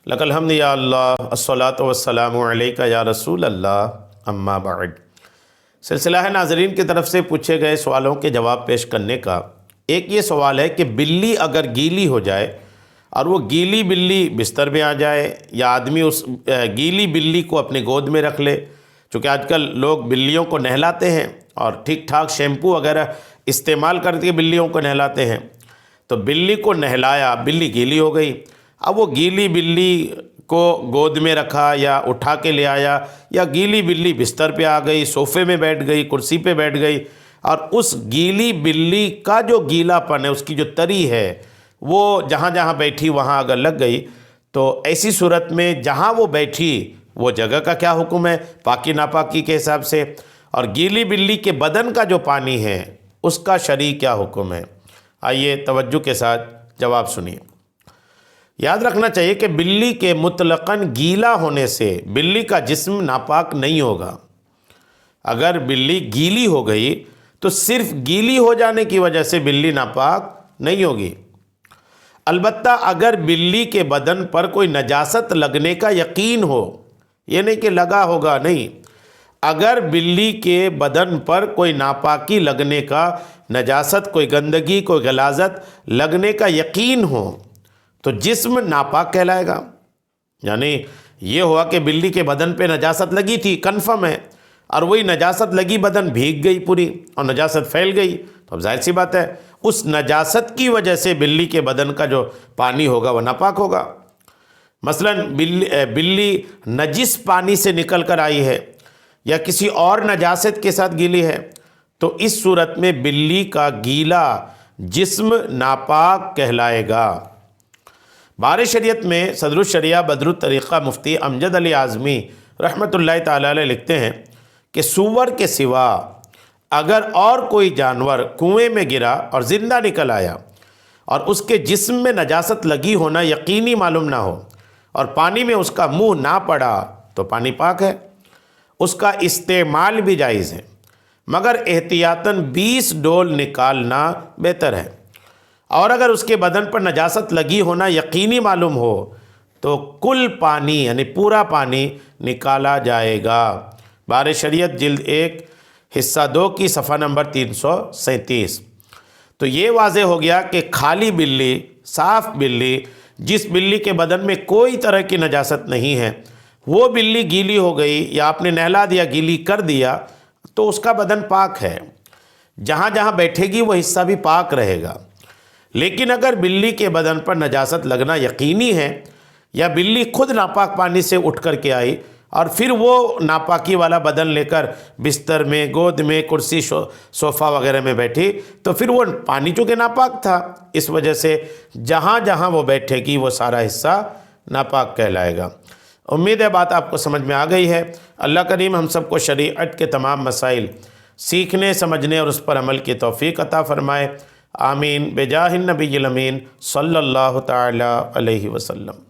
لک الحمد یا اللہ، الصلاۃ والسلام علیک یا رسول اللہ، اما بعد۔ سلسلہ ہے ناظرین کی طرف سے پوچھے گئے سوالوں کے جواب پیش کرنے کا۔ ایک یہ سوال ہے کہ بلی اگر گیلی ہو جائے اور وہ گیلی بلی بستر میں آ جائے یا آدمی اس گیلی بلی کو اپنے گود میں رکھ لے، چونکہ آج کل لوگ بلیوں کو نہلاتے ہیں اور ٹھیک ٹھاک شیمپو وغیرہ استعمال کر کے بلیوں کو نہلاتے ہیں، تو بلی کو نہلایا، بلی گیلی ہو گئی، اب وہ گیلی بلی کو گود میں رکھا یا اٹھا کے لے آیا، یا گیلی بلی بستر پہ آ گئی، صوفے میں بیٹھ گئی، کرسی پہ بیٹھ گئی، اور اس گیلی بلی کا جو گیلا پن ہے، اس کی جو تری ہے، وہ جہاں جہاں بیٹھی وہاں اگر لگ گئی، تو ایسی صورت میں جہاں وہ بیٹھی وہ جگہ کا کیا حکم ہے پاکی ناپاکی کے حساب سے، اور گیلی بلی کے بدن کا جو پانی ہے اس کا شرعی کیا حکم ہے؟ آئیے توجہ کے ساتھ جواب سنیے۔ یاد رکھنا چاہیے کہ بلی کے مطلقاً گیلا ہونے سے بلی کا جسم ناپاک نہیں ہوگا۔ اگر بلی گیلی ہو گئی تو صرف گیلی ہو جانے کی وجہ سے بلی ناپاک نہیں ہوگی، البتہ اگر بلی کے بدن پر کوئی نجاست لگنے کا یقین ہو، یہ نہیں کہ لگا ہوگا، نہیں، اگر بلی کے بدن پر کوئی ناپاکی لگنے کا، نجاست، کوئی گندگی، کوئی غلاظت لگنے کا یقین ہو تو جسم ناپاک کہلائے گا۔ یعنی یہ ہوا کہ بلی کے بدن پہ نجاست لگی تھی، کنفرم ہے، اور وہی نجاست لگی بدن بھیگ گئی پوری اور نجاست پھیل گئی، تو اب ظاہر سی بات ہے اس نجاست کی وجہ سے بلی کے بدن کا جو پانی ہوگا وہ ناپاک ہوگا۔ مثلا بلی نجس پانی سے نکل کر آئی ہے یا کسی اور نجاست کے ساتھ گیلی ہے، تو اس صورت میں بلی کا گیلا جسم ناپاک کہلائے گا۔ بار شریعت میں صدر الشریعہ بدر الطریقہ مفتی امجد علی اعظمی رحمۃ اللہ تعالی علیہ لکھتے ہیں کہ سور کے سوا اگر اور کوئی جانور کنویں میں گرا اور زندہ نکل آیا اور اس کے جسم میں نجاست لگی ہونا یقینی معلوم نہ ہو اور پانی میں اس کا منہ نہ پڑا تو پانی پاک ہے، اس کا استعمال بھی جائز ہے، مگر احتیاطاً 20 ڈول نکالنا بہتر ہے، اور اگر اس کے بدن پر نجاست لگی ہونا یقینی معلوم ہو تو کل پانی یعنی پورا پانی نکالا جائے گا۔ بار شریعت جلد 1 حصہ 2 کی صفحہ نمبر 337۔ تو یہ واضح ہو گیا کہ خالی بلی، صاف بلی، جس بلی کے بدن میں کوئی طرح کی نجاست نہیں ہے، وہ بلی گیلی ہو گئی یا آپ نے نہلا دیا، گیلی کر دیا، تو اس کا بدن پاک ہے، جہاں جہاں بیٹھے گی وہ حصہ بھی پاک رہے گا۔ لیکن اگر بلی کے بدن پر نجاست لگنا یقینی ہے یا بلی خود ناپاک پانی سے اٹھ کر کے آئی اور پھر وہ ناپاکی والا بدن لے کر بستر میں، گود میں، کرسی، صوفہ وغیرہ میں بیٹھی، تو پھر وہ پانی چونکہ ناپاک تھا، اس وجہ سے جہاں جہاں وہ بیٹھے گی وہ سارا حصہ ناپاک کہلائے گا۔ امید ہے بات آپ کو سمجھ میں آ گئی ہے۔ اللہ کریم ہم سب کو شریعت کے تمام مسائل سیکھنے، سمجھنے اور اس پر عمل کی توفیق عطا فرمائے، آمین، بجاہ النبی الامین صلی اللہ تعالی علیہ وسلم۔